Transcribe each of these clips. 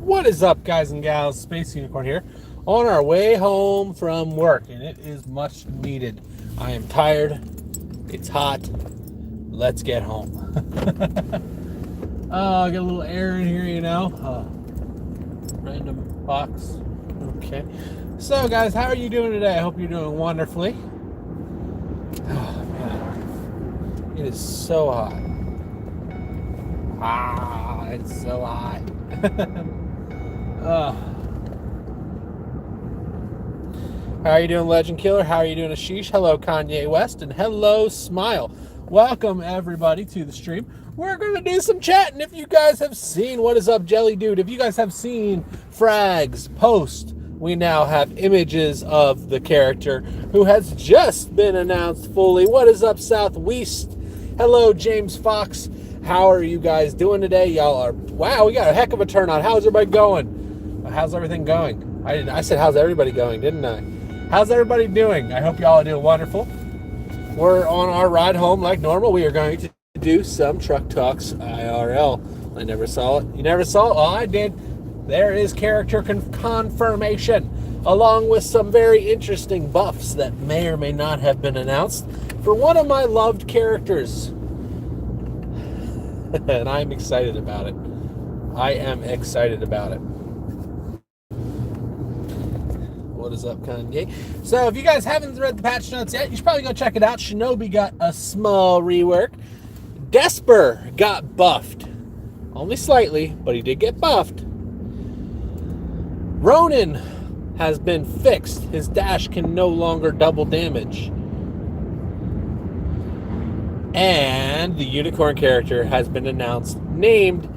What is up, guys and gals? Space Unicorn here, on our way home from work, and it is much needed. I am tired. It's hot. Let's get home. I got a little air in here, random box. Okay. So, guys, how are you doing today? I hope you're doing wonderfully. Oh, man. It is so hot. It's so hot. How are you doing, Legend Killer? How are you doing, Ashish? Hello, Kanye West, and hello, Smile. Welcome, everybody, to the stream. We're going to do some chatting. If you guys have seen What Is Up, Jelly Dude, if you guys have seen Frag's post, we now have images of the character who has just been announced fully. What is up, Southwest? Hello, James Fox. How are you guys doing today? Y'all are, wow, we got a heck of a turnout. How's everybody going? How's everything going? I said, how's everybody going, didn't I? How's everybody doing? I hope y'all are doing wonderful. We're on our ride home like normal. We are going to do some Truck Talks IRL. I never saw it. You never saw it? Oh, I did. There is character confirmation, along with some very interesting buffs that may or may not have been announced for one of my loved characters. And I'm excited about it. I am excited about it. What is up, Kanye? So, if you guys haven't read the patch notes yet, you should probably go check it out. Shinobi got a small rework. Desper got buffed. Only slightly, but he did get buffed. Ronin has been fixed. His dash can no longer double damage. And the unicorn character has been announced, named,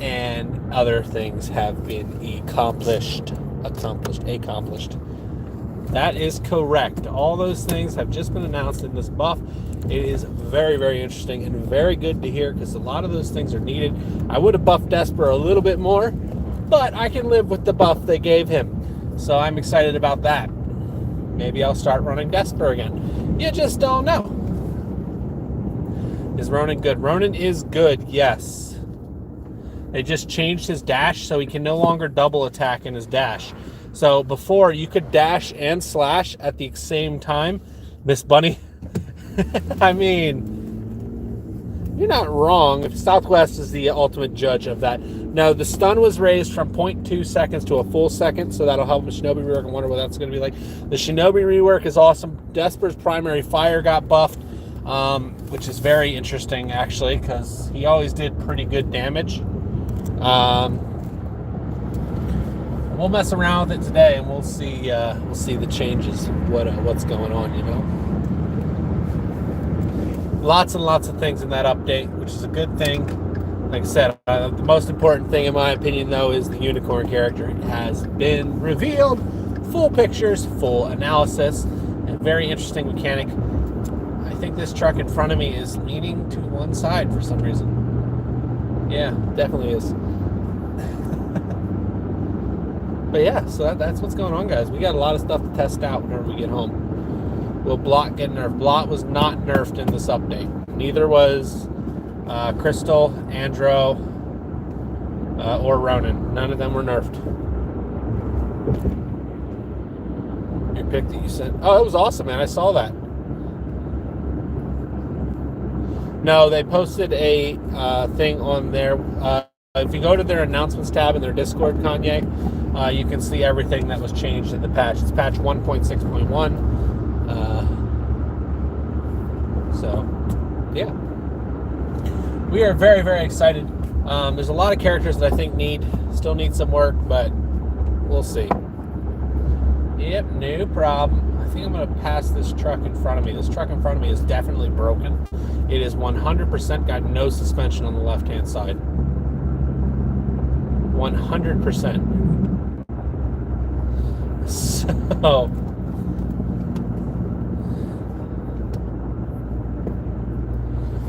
and other things have been accomplished. That is correct. All those things have just been announced in this buff. It is very, very interesting and very good to hear because a lot of those things are needed. I would have buffed Desper a little bit more, but I can live with the buff they gave him. So I'm excited about that. Maybe I'll start running Desper again. You just don't know. Is Ronin good? Ronin is good, yes. They just changed his dash so he can no longer double attack in his dash. So before, you could dash and slash at the same time. Miss Bunny, I mean, you're not wrong. If Southwest is the ultimate judge of that. No, the stun was raised from 0.2 seconds to a full second, so that'll help with Shinobi rework. I wonder what that's going to be like. The Shinobi rework is awesome. Desper's primary fire got buffed. Which is very interesting, actually, because he always did pretty good damage. We'll mess around with it today, and we'll see the changes, what's going on, Lots and lots of things in that update, which is a good thing. Like I said, the most important thing, in my opinion, though, is the unicorn character. It has been revealed, full pictures, full analysis, and very interesting mechanic. I think this truck in front of me is leaning to one side for some reason. Yeah, definitely is. But yeah, so that's what's going on, guys. We got a lot of stuff to test out whenever we get home. Will Blot get nerfed? Blot was not nerfed in this update. Neither was Crystal, Andro, or Ronin. None of them were nerfed. Your pic that you sent. Oh, it was awesome, man. I saw that. No, they posted a thing on their... if you go to their announcements tab in their Discord, Kanye, you can see everything that was changed in the patch. It's patch 1.6.1. So, yeah. We are very, very excited. There's a lot of characters that I think still need some work, but we'll see. Yep, no problem. I think I'm going to pass this truck in front of me. This truck in front of me is definitely broken. It is 100% got no suspension on the left-hand side. 100%. So,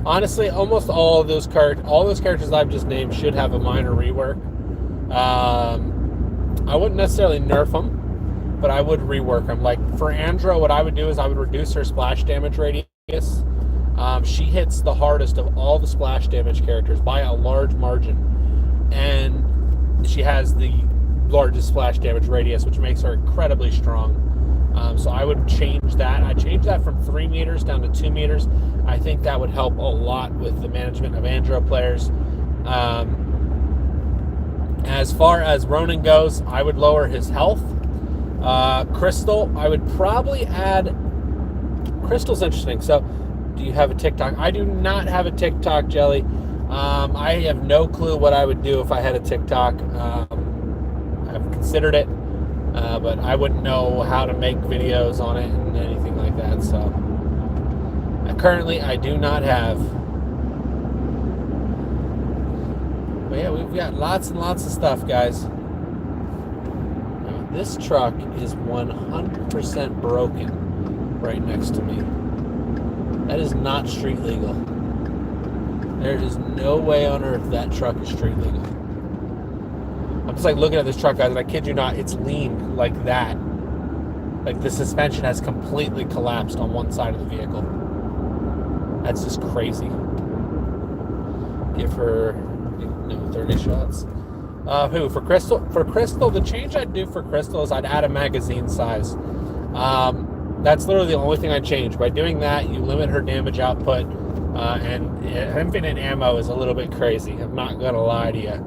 honestly, almost all those characters I've just named should have a minor rework. I wouldn't necessarily nerf them, but I would rework them. Like for Andro, what I would do is I would reduce her splash damage radius. She hits the hardest of all the splash damage characters by a large margin, and she has the largest splash damage radius, which makes her incredibly strong. So I would change that. I changed that from 3 meters down to 2 meters. I think that would help a lot with the management of Andro players. As far as Ronan goes, I would lower his health. Crystal, I would probably add... Crystal's interesting. So, do you have a TikTok? I do not have a TikTok, Jelly. I have no clue what I would do if I had a TikTok. I've considered it, but I wouldn't know how to make videos on it and anything like that. So, currently, I do not have. But yeah, we've got lots and lots of stuff, guys. Now, this truck is 100% broken right next to me. That is not street legal. There is no way on earth that truck is street legal. I'm just like looking at this truck, guys, and I kid you not, it's leaned like that. Like the suspension has completely collapsed on one side of the vehicle. That's just crazy. Give her 30 shots. Who? For Crystal? For Crystal, the change I'd do for Crystal is I'd add a magazine size. That's literally the only thing I'd change. By doing that, you limit her damage output, and infinite ammo is a little bit crazy. I'm not going to lie to you.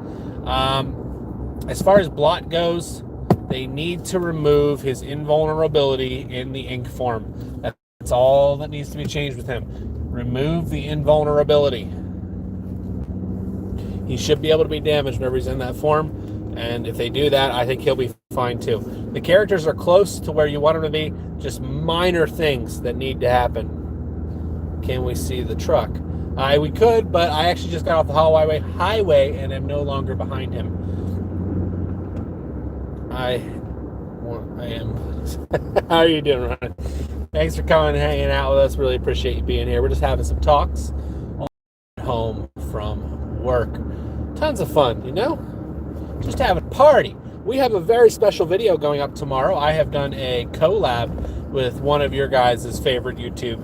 As far as Blot goes, they need to remove his invulnerability in the ink form. That's all that needs to be changed with him. Remove the invulnerability. He should be able to be damaged whenever he's in that form, and if they do that, I think he'll be fine too. The characters are close to where you want them to be, just minor things that need to happen. Can we see the truck? We could, but I actually just got off the highway and am no longer behind him. I am. How are you doing, Ryan? Thanks for coming and hanging out with us. Really appreciate you being here. We're just having some talks home from work. Tons of fun, you know? Just having a party. We have a very special video going up tomorrow. I have done a collab with one of your guys' favorite YouTube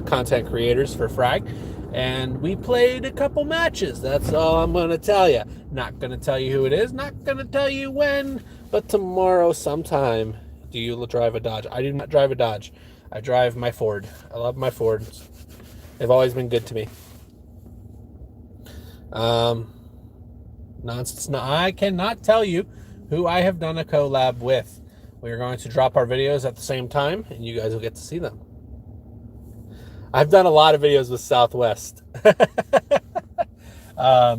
content creators for Frag, and we played a couple matches. That's all I'm going to tell you. Not going to tell you who it is, not going to tell you when, but tomorrow sometime. Do you drive a Dodge? I do not drive a Dodge. I drive my Ford. I love my Fords. They've always been good to me. Nonsense. No, I cannot tell you who I have done a collab with. We are going to drop our videos at the same time, and you guys will get to see them. I've done a lot of videos with Southwest. But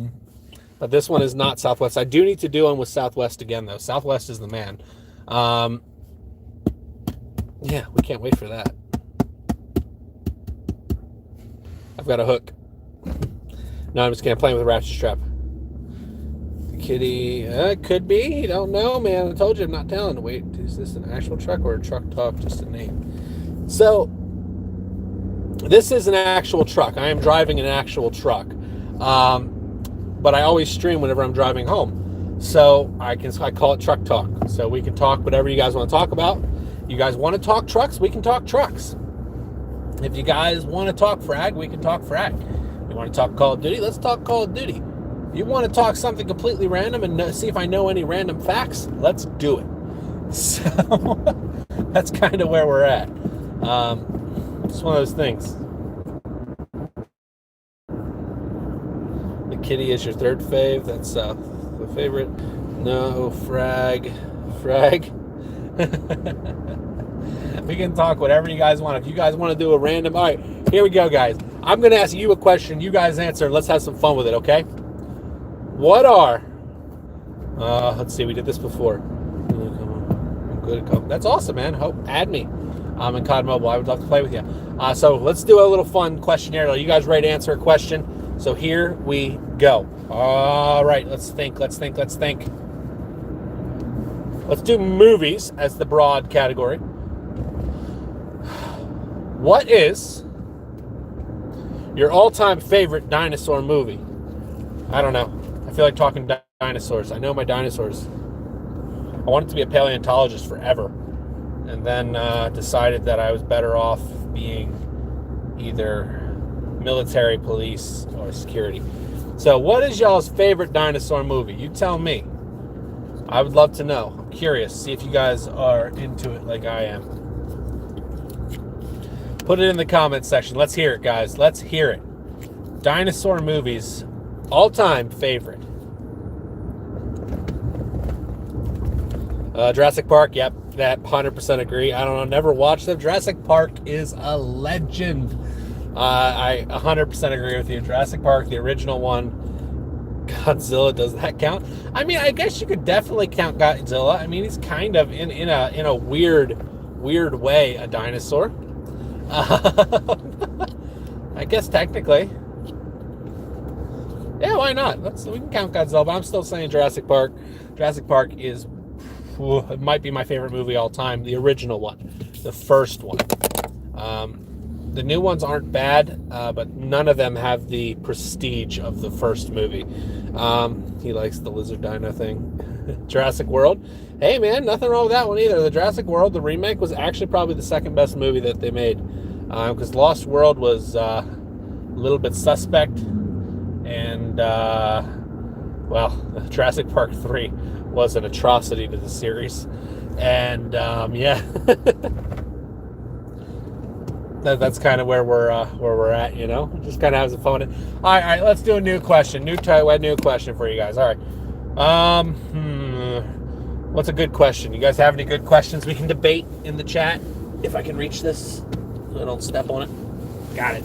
this one is not Southwest. I do need to do one with Southwest again, though. Southwest is the man. Yeah, we can't wait for that. I've got a hook. No, I'm just kidding. I'm playing with a ratchet strap. The kitty, could be. You don't know, man. I told you I'm not telling. Wait, is this an actual truck or a truck talk? Just a name. So, this is an actual truck. I am driving an actual truck. But I always stream whenever I'm driving home. So, I call it Truck Talk. So, we can talk whatever you guys want to talk about. You guys want to talk trucks? We can talk trucks. If you guys want to talk frag, we can talk frag. You want to talk Call of Duty? Let's talk Call of Duty. If you want to talk something completely random and see if I know any random facts, let's do it. So that's kind of where we're at. It's one of those things. The kitty is your third fave. That's the favorite. No, frag. We can talk whatever you guys want. If you guys want to do a random... All right, here we go, guys. I'm going to ask you a question. You guys answer. Let's have some fun with it, okay? What are... let's see. We did this before. I'm good at... That's awesome, man. Add me. I'm in COD Mobile. I would love to play with you. So let's do a little fun questionnaire. Are you guys ready to answer a question? So here we go. All right. Let's think. Let's do movies as the broad category. What is your all-time favorite dinosaur movie? I don't know. I feel like talking dinosaurs. I know my dinosaurs. I wanted to be a paleontologist forever, and then decided that I was better off being either military, police, or security. So what is y'all's favorite dinosaur movie? You tell me. I would love to know. I'm curious. See if you guys are into it like I am. Put it in the comments section. Let's hear it, guys. Let's hear it. Dinosaur movies, all-time favorite. Jurassic Park, yep, that 100% agree. I don't know, never watched them. Jurassic Park is a legend. I 100% agree with you. Jurassic Park, the original one. Godzilla, does that count? I mean, I guess you could definitely count Godzilla. I mean, he's kind of in a weird way a dinosaur. I guess technically. Yeah, why not? We can count Godzilla, but I'm still saying Jurassic Park. Jurassic Park is, it might be my favorite movie all time. The original one, the first one. The new ones aren't bad, but none of them have the prestige of the first movie. He likes the lizard dino thing. Jurassic World. Hey man, nothing wrong with that one either. The Jurassic World, the remake, was actually probably the second best movie that they made. Because Lost World was a little bit suspect. And, well, Jurassic Park 3 was an atrocity to the series. And, yeah. That's kind of where we're at, you know? Just kind of having fun with it. All right, let's do a new question. New question for you guys. All right. What's a good question? You guys have any good questions we can debate in the chat? If I can reach this, so I don't step on it. Got it.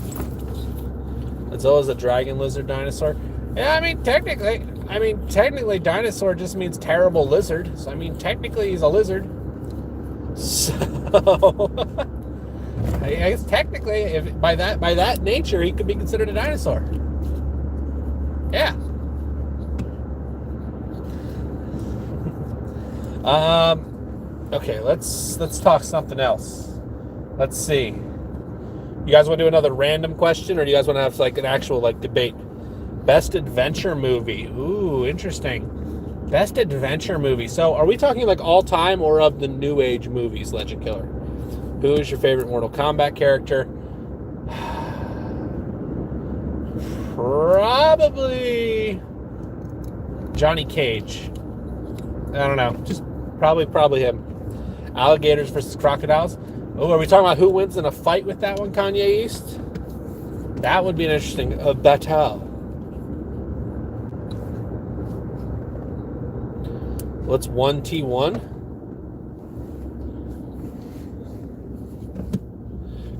Godzilla's a dragon lizard dinosaur. Yeah, I mean, technically, dinosaur just means terrible lizard. So, I mean, technically, he's a lizard. So, I guess technically, if by that nature, he could be considered a dinosaur. Yeah. Okay, let's talk something else. Let's see. You guys want to do another random question, or do you guys want to have like an actual like debate? Best adventure movie. Ooh, interesting. Best adventure movie. So, are we talking like all time or of the new age movies, Legend Killer? Who is your favorite Mortal Kombat character? Probably Johnny Cage. I don't know. Just probably him. Alligators versus crocodiles. Oh, are we talking about who wins in a fight with that one, Kanye East? That would be an interesting battle. What's 1T1?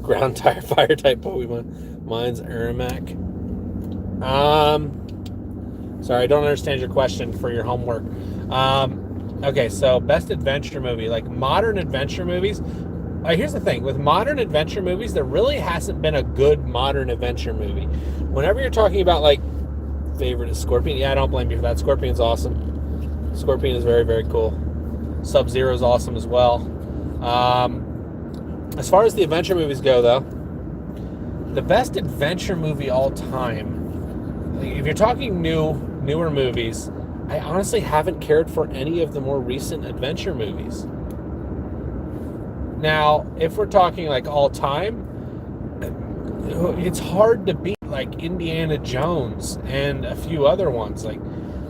Ground tire fire type Pokemon. Mine's Aramak. Sorry, I don't understand your question for your homework. Okay, so best adventure movie, like modern adventure movies. Here's the thing, with modern adventure movies, there really hasn't been a good modern adventure movie. Whenever you're talking about like favorite is Scorpion, yeah, I don't blame you for that. Scorpion's awesome. Scorpion is very, very cool. Sub-Zero is awesome as well. As far as the adventure movies go, though, the best adventure movie all time, if you're talking newer movies, I honestly haven't cared for any of the more recent adventure movies. Now, if we're talking like all time, it's hard to beat like Indiana Jones and a few other ones. Like,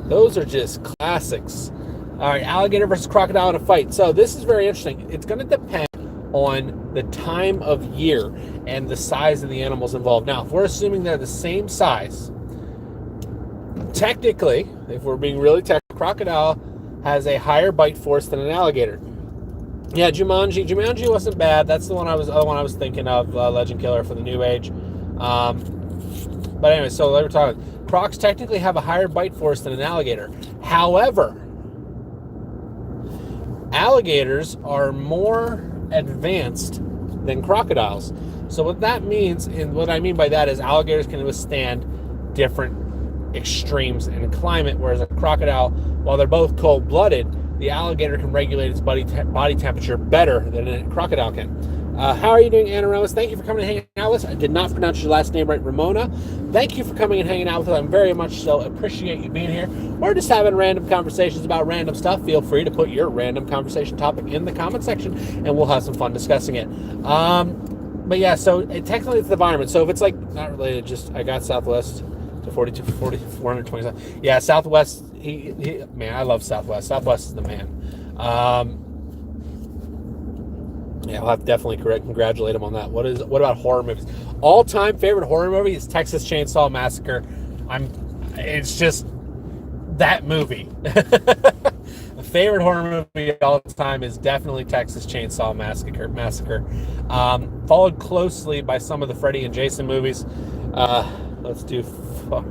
those are just classics. All right, alligator versus crocodile in a fight. So this is very interesting. It's going to depend on the time of year and the size of the animals involved. Now, if we're assuming they're the same size, technically, if we're being really technical, crocodile has a higher bite force than an alligator. Yeah, Jumanji. Jumanji wasn't bad. That's the other one I was thinking of, Legend Killer for the new age. But anyway, so like we're talking, crocs technically have a higher bite force than an alligator. However, alligators are more advanced than crocodiles. So what that means, and what I mean by that is alligators can withstand different extremes in climate, whereas a crocodile, while they're both cold-blooded, the alligator can regulate its body temperature better than a crocodile can. How are you doing, Anna Rose? Thank you for coming and hanging out with us. I did not pronounce your last name right, Ramona. Thank you for coming and hanging out with us. I very much so appreciate you being here. We're just having random conversations about random stuff. Feel free to put your random conversation topic in the comment section, and we'll have some fun discussing it. But yeah, so technically it's the environment. So if it's like not related, just I got Southwest to 42, 40, 427. Yeah, Southwest. Man, I love Southwest. Southwest is the man. Yeah, I'll have to definitely congratulate him on that. What about horror movies? All-time favorite horror movie is Texas Chainsaw Massacre. It's just that movie. The favorite horror movie of all time is definitely Texas Chainsaw Massacre. Followed closely by some of the Freddy and Jason movies. Let's do for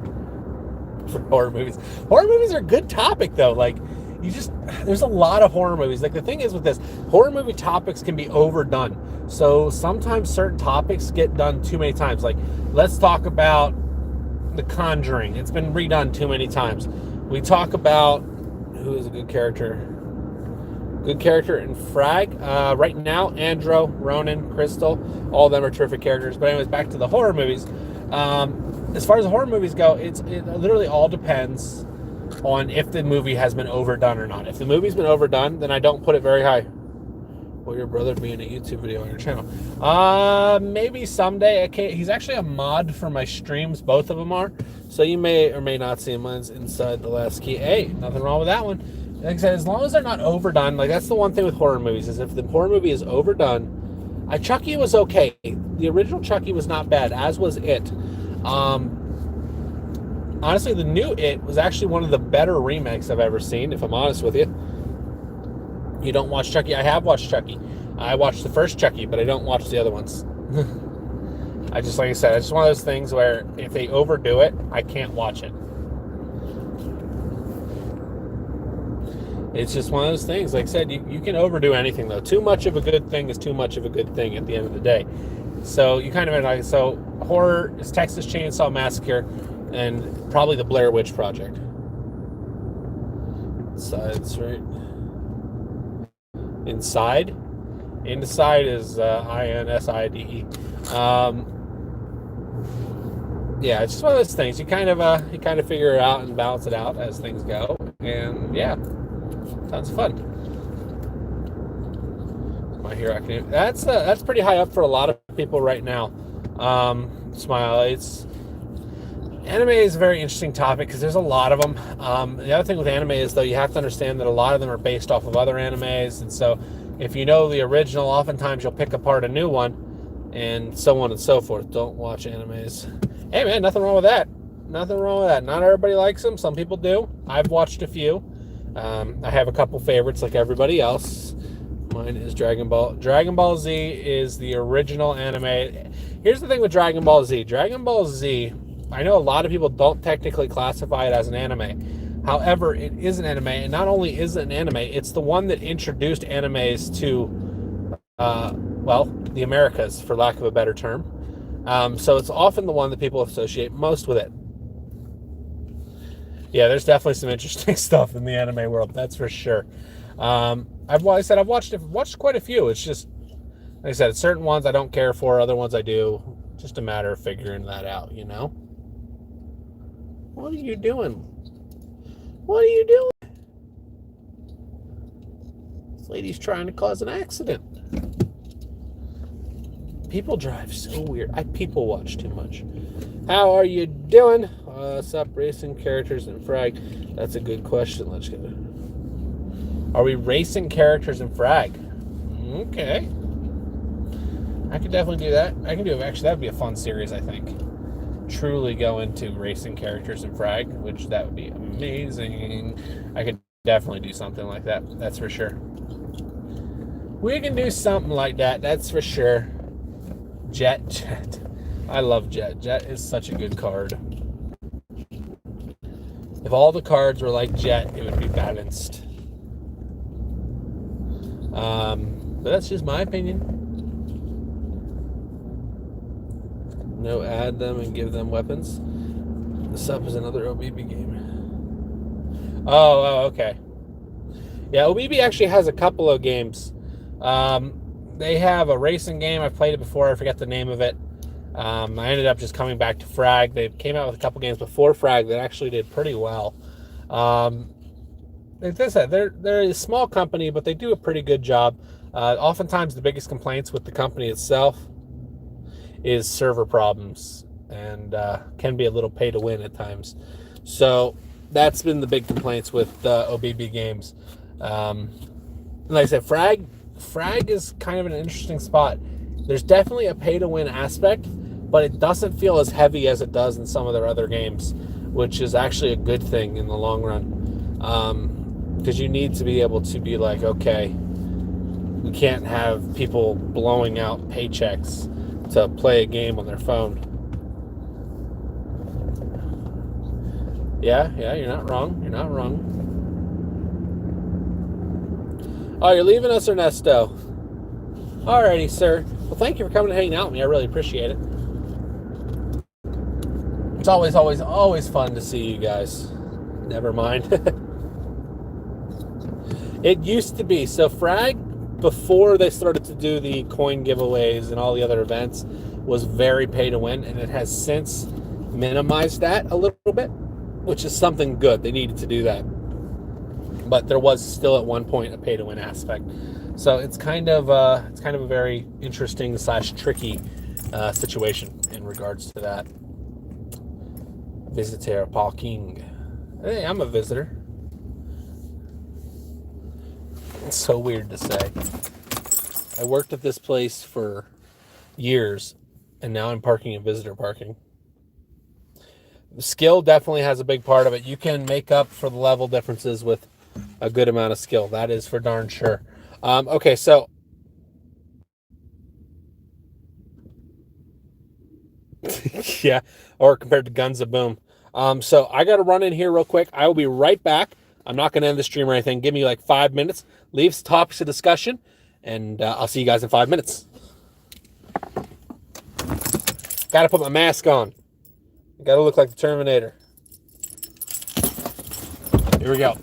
horror movies. Horror movies are a good topic, though. Like, there's a lot of horror movies. Like, the thing is with this, horror movie topics can be overdone. So sometimes certain topics get done too many times. Like, let's talk about The Conjuring. It's been redone too many times. We talk about who is a good character. Good character in Frag. Right now, Andro, Ronan, Crystal, all of them are terrific characters. But anyways, back to the horror movies. As far as the horror movies go, it literally all depends on if the movie has been overdone or not. If the movie's been overdone, then I don't put it very high. Will your brother be in a YouTube video on your channel? Maybe someday. Okay, he's actually a mod for my streams. Both of them are. So you may or may not see him. Mine's inside the last key. Hey, nothing wrong with that one. Like I said, as long as they're not overdone, like that's the one thing with horror movies, is if the horror movie is overdone. Chucky was okay. The original Chucky was not bad, as was It. Honestly, the new It was actually one of the better remakes I've ever seen, if I'm honest with you. You don't watch Chucky? I have watched Chucky. I watched the first Chucky, but I don't watch the other ones. Like I said, it's just one of those things where if they overdo it, I can't watch it. It's just one of those things. Like I said, you can overdo anything, though. Too much of a good thing is too much of a good thing at the end of the day. So you kind of like, so horror is Texas Chainsaw Massacre and probably the Blair Witch Project. Sides, right? Inside? Inside is INSIDE. Yeah, it's just one of those things. You kind of figure it out and balance it out as things go. And yeah. Sounds fun. My Hero Academia. That's pretty high up for a lot of people right now. Smile. Anime is a very interesting topic because there's a lot of them. The other thing with anime is, though, you have to understand that a lot of them are based off of other animes, and so if you know the original, oftentimes you'll pick apart a new one, and so on and so forth. Don't watch animes. Hey man, nothing wrong with that. Nothing wrong with that. Not everybody likes them. Some people do. I've watched a few. I have a couple favorites like everybody else. Mine is Dragon Ball. Dragon Ball Z is the original anime. Here's the thing with Dragon Ball Z. Dragon Ball Z, I know a lot of people don't technically classify it as an anime. However, it is an anime, and not only is it an anime, it's the one that introduced animes to, the Americas, for lack of a better term. So it's often the one that people associate most with it. Yeah, there's definitely some interesting stuff in the anime world, that's for sure. I've watched quite a few. It's just, like I said, certain ones I don't care for, other ones I do. Just a matter of figuring that out, you know? What are you doing? What are you doing? This lady's trying to cause an accident. People drive so weird. I people watch too much. How are you doing? What's up, racing characters in Frag? That's a good question. Let's get it. Are we racing characters in Frag? Okay. I could definitely do that. I can do it. Actually, that would be a fun series, I think. Truly go into racing characters in Frag, which that would be amazing. I could definitely do something like that. That's for sure. We can do something like that. That's for sure. Jet. I love Jet. Jet is such a good card. If all the cards were like Jet, it would be balanced. But that's just my opinion. No, add them and give them weapons. The sub is another OBB game. Oh, okay. Yeah, OBB actually has a couple of games. They have a racing game. I've played it before. I forget the name of it. I ended up just coming back to Frag. They came out with a couple games before Frag that actually did pretty well. Like I said, they're a small company, but they do a pretty good job. Oftentimes, the biggest complaints with the company itself is server problems. and can be a little pay to win at times. So that's been the big complaints with OBB games. Like I said, frag is kind of an interesting spot. There's definitely a pay to win aspect, but it doesn't feel as heavy as it does in some of their other games, which is actually a good thing in the long run. Because you need to be able to be like, okay, we can't have people blowing out paychecks to play a game on their phone. Yeah, you're not wrong. You're not wrong. Oh, you're leaving us, Ernesto. Alrighty, sir. Well, thank you for coming and hanging out with me. I really appreciate it. It's always fun to see you guys. Never mind. It used to be. So Frag, before they started to do the coin giveaways and all the other events, was very pay to win, and it has since minimized that a little bit, which is something good. They needed to do that. But there was still at one point a pay to win aspect. So it's kind of a very interesting / tricky situation in regards to that. Visitor parking. Hey, I'm a visitor. It's so weird to say. I worked at this place for years, and now I'm parking in visitor parking. Skill definitely has a big part of it. You can make up for the level differences with a good amount of skill. That is for darn sure. Okay, so yeah, or compared to Guns of Boom. So I got to run in here real quick. I will be right back. I'm not going to end the stream or anything. Give me like 5 minutes. Leave some topics of discussion, and I'll see you guys in 5 minutes. Got to put my mask on. Got to look like the Terminator. Here we go.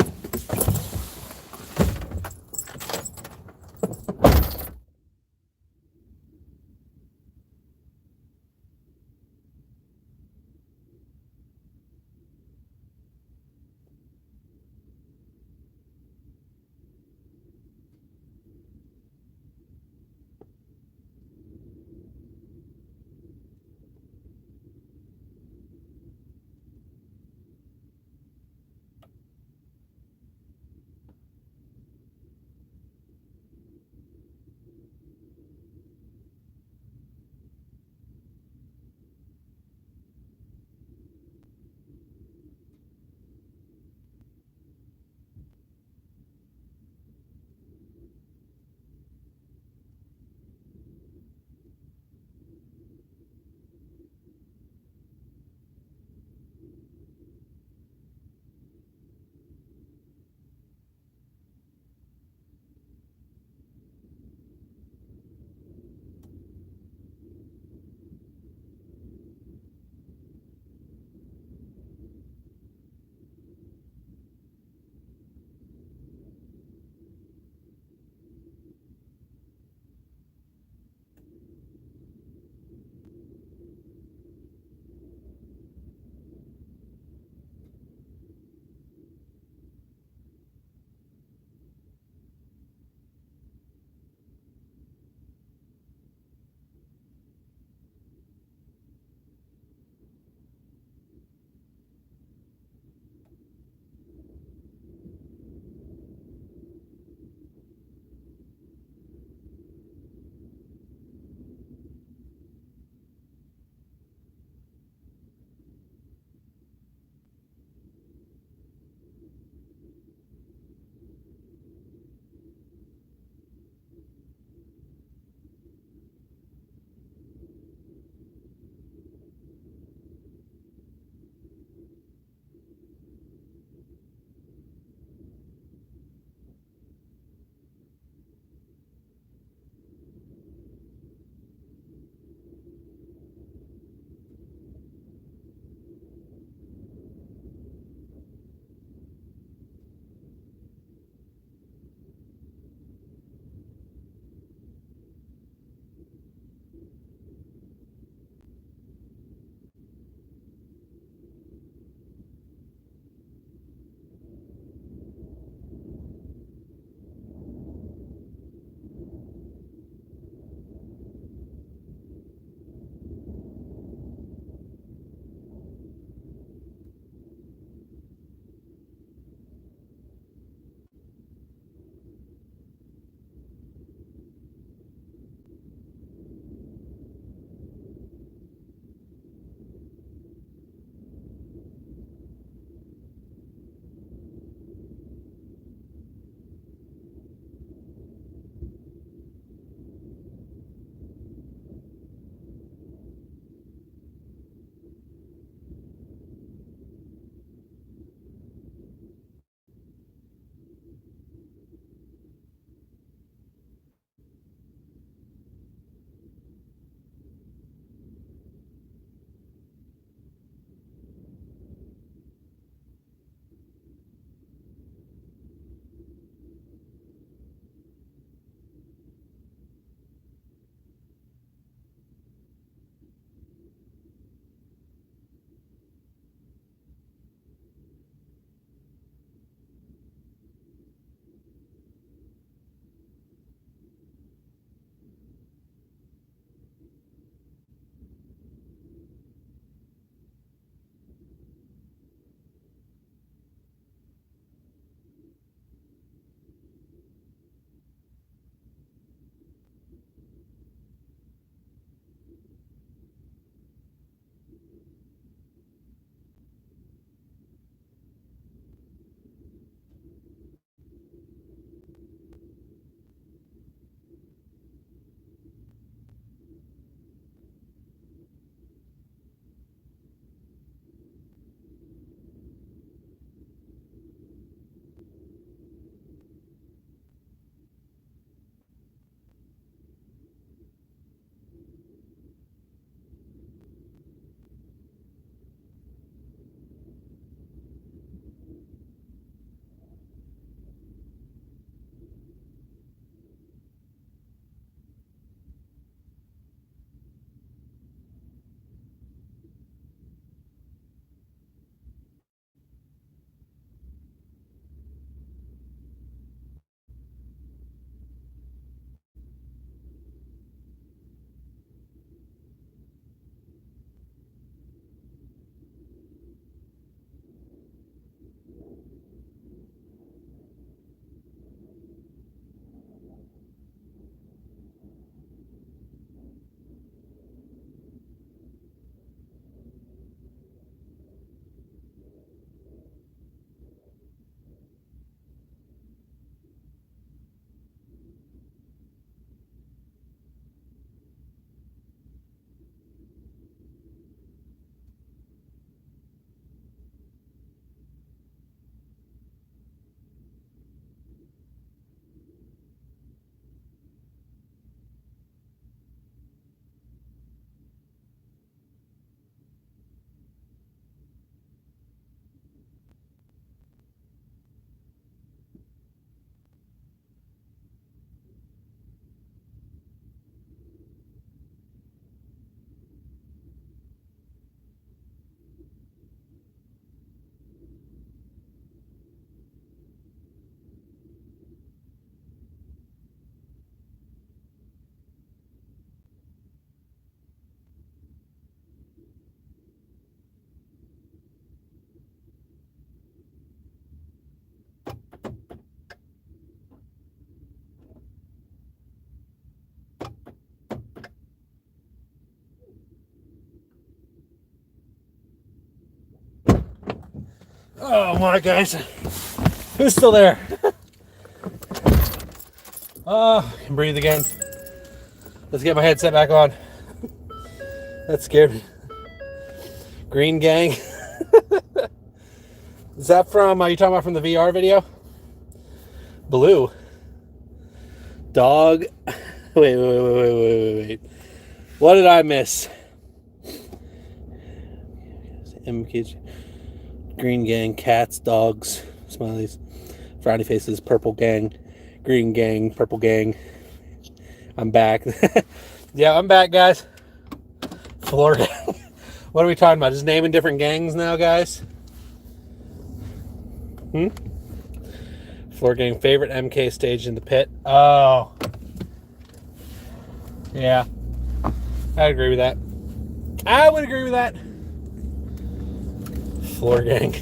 Oh my guys, who's still there? Oh, I can breathe again. Let's get my headset back on. That scared me. Green Gang. Is that from, are you talking about from the VR video? Blue. Dog. Wait. What did I miss? Green Gang, cats, dogs, smileys, frowny faces, purple gang, green gang, purple gang. I'm back. Yeah, I'm back, guys. Floor gang. What are we talking about? Just naming different gangs now, guys? Floor gang, favorite MK stage in the pit. Oh. Yeah. I agree with that. I would agree with that. Floor gang.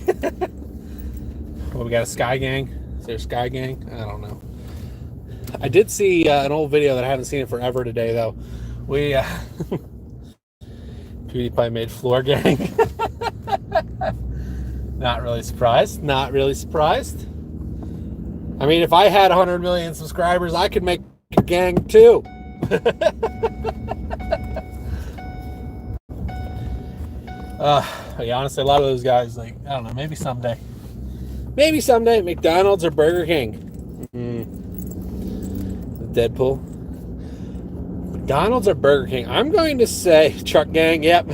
What, we got a sky gang? Is there a sky gang? I don't know. I did see an old video that I haven't seen in forever today, though. We, PewDiePie made floor gang. Not really surprised. Not really surprised. I mean, if I had 100 million subscribers, I could make a gang too. Yeah, honestly, a lot of those guys, like, I don't know, maybe someday. Maybe someday, McDonald's or Burger King. Deadpool. McDonald's or Burger King? I'm going to say Truck Gang, yep.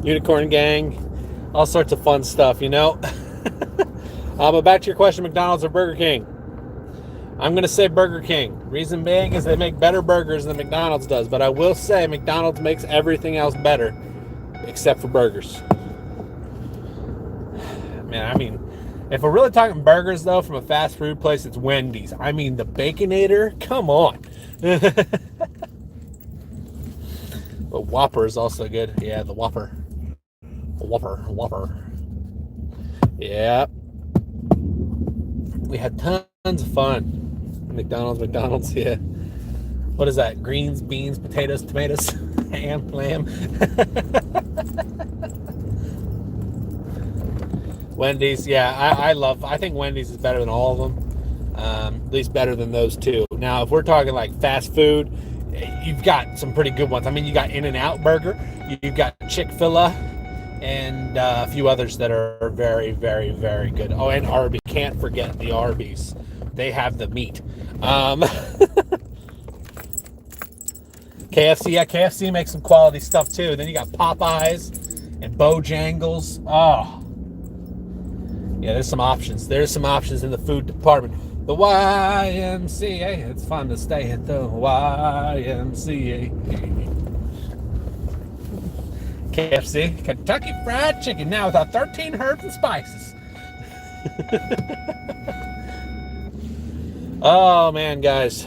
Unicorn Gang. All sorts of fun stuff, you know? But back to your question, McDonald's or Burger King? I'm going to say Burger King. Reason being is they make better burgers than McDonald's does. But I will say McDonald's makes everything else better except for burgers. Man, I mean, if we're really talking burgers, though, from a fast food place, it's Wendy's. I mean, the Baconator, come on. The Whopper is also good. Yeah, the Whopper. Whopper. Yeah. We had tons of fun. McDonald's, yeah. What is that? Greens, beans, potatoes, tomatoes, ham, lamb. Wendy's, yeah, I think Wendy's is better than all of them. At least better than those two. Now, if we're talking like fast food, you've got some pretty good ones. I mean, you got In-N-Out Burger, you've got Chick-fil-A, and a few others that are very, very, very good. Oh, and Arby's. Can't forget the Arby's. They have the meat. KFC, yeah, KFC makes some quality stuff too. Then you got Popeyes and Bojangles. Oh, yeah, there's some options. There's some options in the food department. The YMCA. It's fun to stay at the YMCA. KFC, Kentucky Fried Chicken, now with our 13 herbs and spices. Oh man, guys,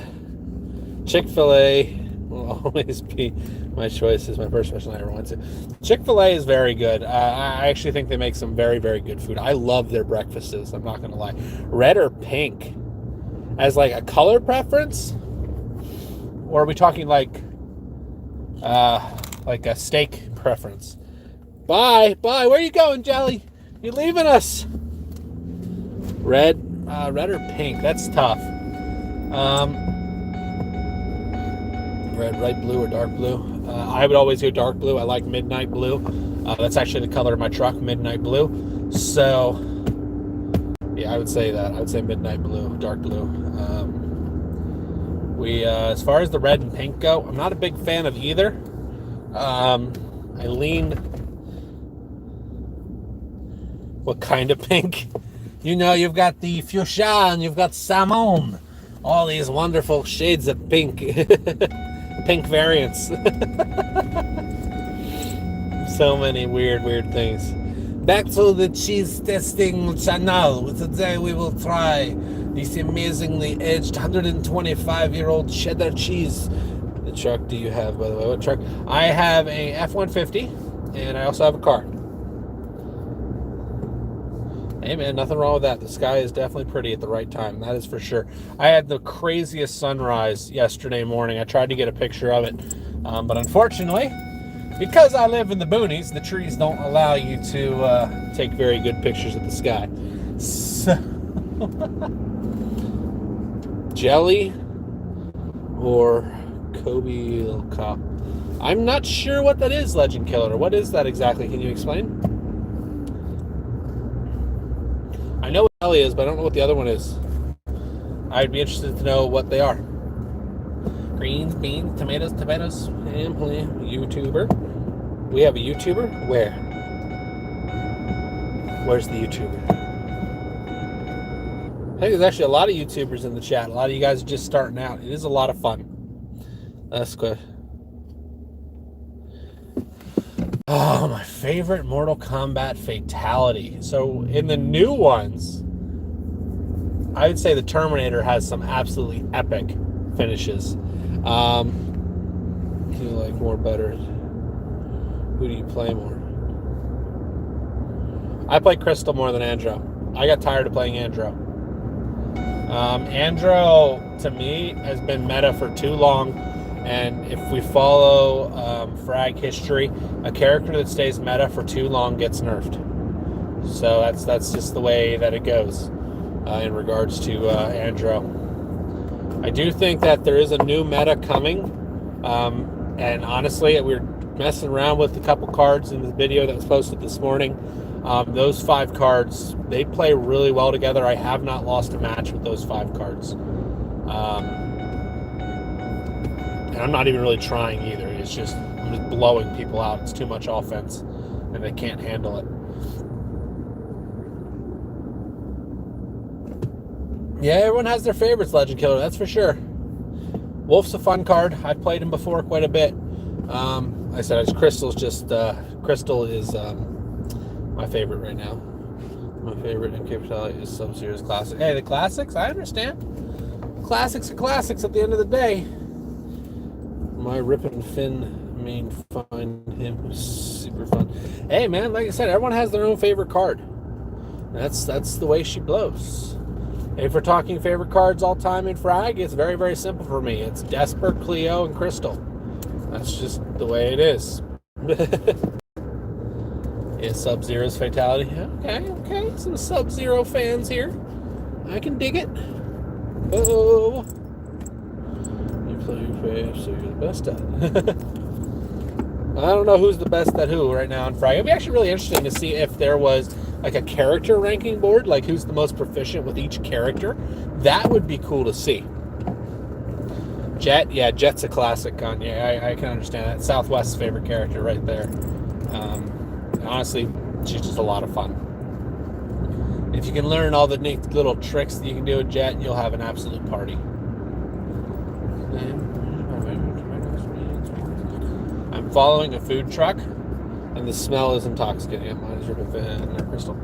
Chick-fil-A will always be my choice. Is my first restaurant I ever went to. Chick-fil-A is very good. I actually think they make some very, very good food. I love their breakfasts. I'm not gonna lie. Red or pink, as like a color preference, or are we talking like a steak preference? Bye. Where are you going, Jelly? You leaving us? Red or pink? That's tough. Red, light blue, or dark blue? I would always go dark blue. I like midnight blue. That's actually the color of my truck, midnight blue. So, yeah, I would say that. I would say midnight blue, dark blue. As far as the red and pink go, I'm not a big fan of either. I lean. What kind of pink? You know, you've got the fuchsia and you've got salmon. All these wonderful shades of pink. Pink variants. So many weird things. Back to the cheese testing channel. Today we will try this amazingly aged 125-year-old cheddar cheese. The truck do you have, by the way? What truck? I have a F-150, and I also have a car. Hey man, nothing wrong with that. The sky is definitely pretty at the right time. That is for sure. I had the craziest sunrise yesterday morning. I tried to get a picture of it, but unfortunately, Because I live in the boonies, the trees don't allow you to take very good pictures of the sky. So, jelly or Kobe Cop? I'm not sure what that is, Legend Killer. What is that exactly? Can you explain? I know what jelly is, but I don't know what the other one is. I'd be interested to know what they are. Greens, beans, tomatoes, ham, YouTuber. We have a YouTuber? Where? Where's the YouTuber? I think there's actually a lot of YouTubers in the chat. A lot of you guys are just starting out. It is a lot of fun. That's good. Oh, my favorite Mortal Kombat fatality. So in the new ones, I would say the Terminator has some absolutely epic finishes. Do you like more better? Who do you play more? I play Crystal more than Andro. I got tired of playing Andro. Andro, to me, has been meta for too long. And if we follow frag history, a character that stays meta for too long gets nerfed. So that's just the way that it goes in regards to Andro. I do think that there is a new meta coming. And honestly, we're messing around with a couple cards in the video that was posted this morning. Those 5 cards, they play really well together. I have not lost a match with those 5 cards. And I'm not even really trying either. It's just, I'm just blowing people out. It's too much offense, and they can't handle it. Yeah, everyone has their favorites, Legend Killer, that's for sure. Wolf's a fun card. I've played him before quite a bit. I said Crystal is my favorite right now. My favorite in Fatality is Sub-Zero's Classic. Hey, the classics, I understand. Classics are classics at the end of the day. My Rip and Finn main find him super fun. Hey man, like I said, everyone has their own favorite card. That's the way she blows. If we're talking favorite cards all time in Frag, it's very, very simple for me. It's Desper, Cleo, and Crystal. That's just the way it is. Yeah, Sub-Zero's Fatality. Okay. Some Sub-Zero fans here. I can dig it. Oh. You play Fave, so you're the best at it. I don't know who's the best at who right now in Frag. It'd be actually really interesting to see if there was like a character ranking board, like who's the most proficient with each character. That would be cool to see. Jet, yeah, Jet's a classic gun. Yeah, I can understand that. Southwest's favorite character right there. Honestly, she's just a lot of fun. If you can learn all the neat little tricks that you can do with Jet, you'll have an absolute party. I'm following a food truck, and the smell is intoxicating. Mine is Rip and Finn and Crystal.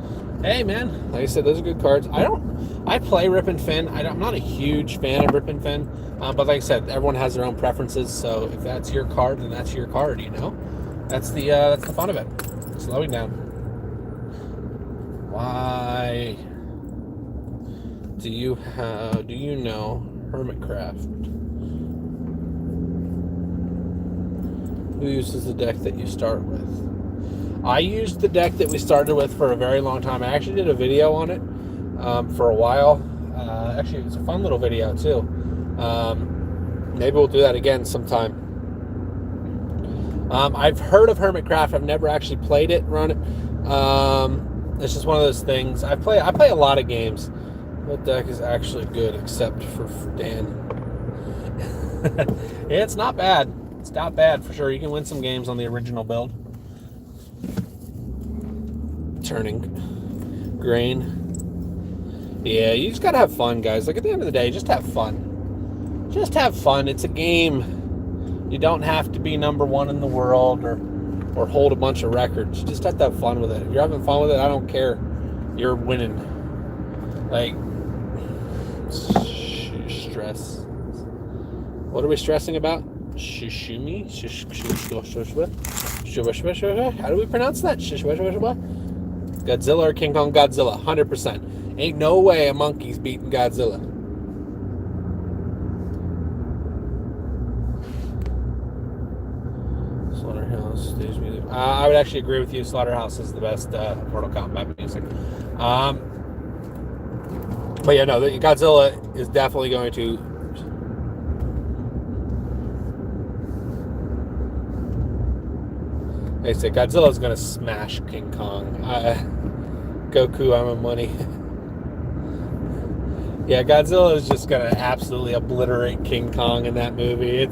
Hey, man, like I said, those are good cards. I play Rip and Finn. I'm not a huge fan of Rip and Finn, but like I said, everyone has their own preferences. So if that's your card, then that's your card. You know, that's the fun of it. Slowing down. Why do you know Hermitcraft? Who uses the deck that you start with? I used the deck that we started with for a very long time. I actually did a video on it for a while. Actually, it was a fun little video too. Maybe we'll do that again sometime. I've heard of Hermitcraft. I've never actually played it, run it. It's just one of those things. I play a lot of games. What deck is actually good except for Dan? Yeah, it's not bad. It's not bad for sure. You can win some games on the original build. Turning grain. Yeah, you just gotta have fun, guys. Like at the end of the day, just have fun. Just have fun. It's a game. You don't have to be number one in the world or hold a bunch of records. You just have to have fun with it. If you're having fun with it, I don't care. You're winning. Like, stress. What are we stressing about? Shishimi? How do we pronounce that? Godzilla or King Kong Godzilla? 100%. Ain't no way a monkey's beating Godzilla. Slaughterhouse stage music. I would actually agree with you. Slaughterhouse is the best Mortal Kombat music. But yeah, no, Godzilla is definitely going to. They say Godzilla's going to smash King Kong. Goku, I'm a money. Yeah, Godzilla is just going to absolutely obliterate King Kong in that movie.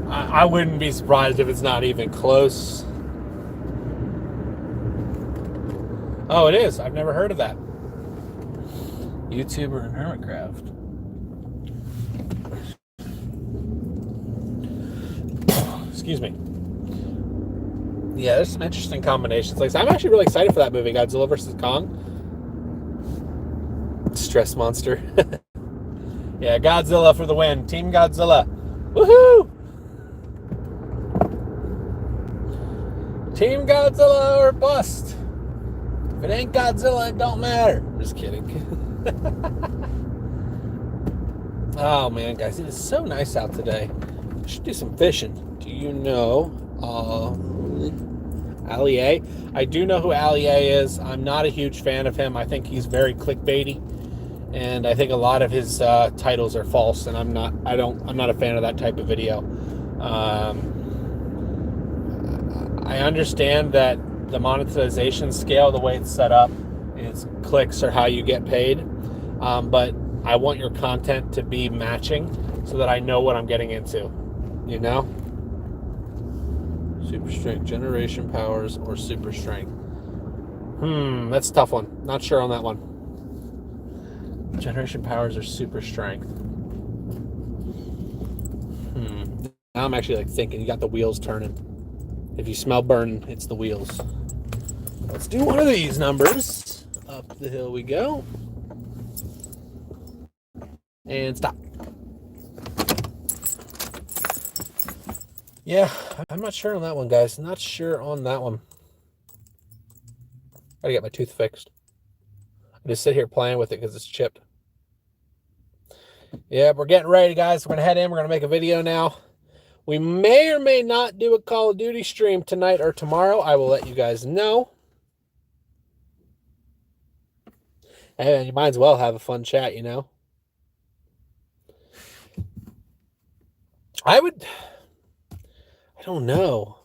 I wouldn't be surprised if it's not even close. Oh, it is. I've never heard of that. YouTuber and Hermitcraft. Excuse me. Yeah, there's some interesting combinations. Like, I'm actually really excited for that movie, Godzilla vs. Kong. Stress monster. Yeah, Godzilla for the win. Team Godzilla. Woohoo! Team Godzilla or bust. If it ain't Godzilla, it don't matter. Just kidding. Oh man, guys, it is so nice out today. We should do some fishing. Do you know Ali A? I do know who Ali A is. I'm not a huge fan of him. I think he's very clickbaity, and I think a lot of his titles are false. And I'm not a fan of that type of video. I understand that the monetization scale, the way it's set up, is clicks are how you get paid. But I want your content to be matching so that I know what I'm getting into, you know? Super strength, generation powers, or super strength. That's a tough one. Not sure on that one. Generation powers or super strength. Now I'm actually thinking. You got the wheels turning. If you smell burning, it's the wheels. Let's do one of these numbers. Up the hill we go. And stop. Yeah, I'm not sure on that one, guys. Not sure on that one. Gotta get my tooth fixed. I just sit here playing with it because it's chipped. Yeah, we're getting ready, guys. We're gonna head in. We're gonna make a video now. We may or may not do a Call of Duty stream tonight or tomorrow. I will let you guys know. And you might as well have a fun chat, you know. I don't know.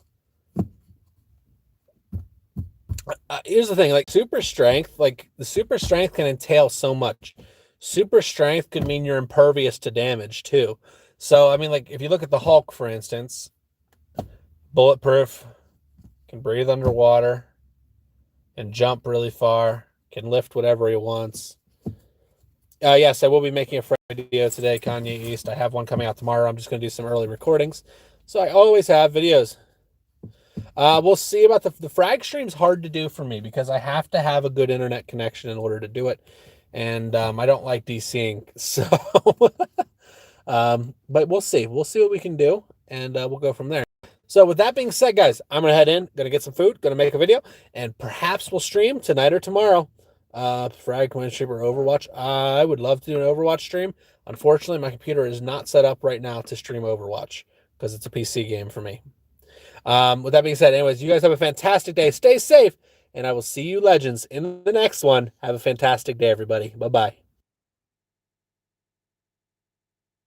Here's the thing, like super strength, like the super strength can entail so much. Super strength could mean you're impervious to damage too. So, I mean, like if you look at the Hulk, for instance, bulletproof, can breathe underwater, and jump really far, can lift whatever he wants. Yes, I will be making a fresh video today, Kanye East. I have one coming out tomorrow. I'm just going to do some early recordings. So I always have videos. We'll see about the frag stream's hard to do for me because I have to have a good internet connection in order to do it. And I don't like DCing. So, but we'll see. We'll see what we can do. And we'll go from there. So with that being said, guys, I'm going to head in. Going to get some food. Going to make a video. And perhaps we'll stream tonight or tomorrow. Frag, Command Stream, or Overwatch. I would love to do an Overwatch stream. Unfortunately, my computer is not set up right now to stream Overwatch because it's a PC game for me. With that being said, anyways, you guys have a fantastic day. Stay safe, and I will see you legends in the next one. Have a fantastic day, everybody. Bye-bye.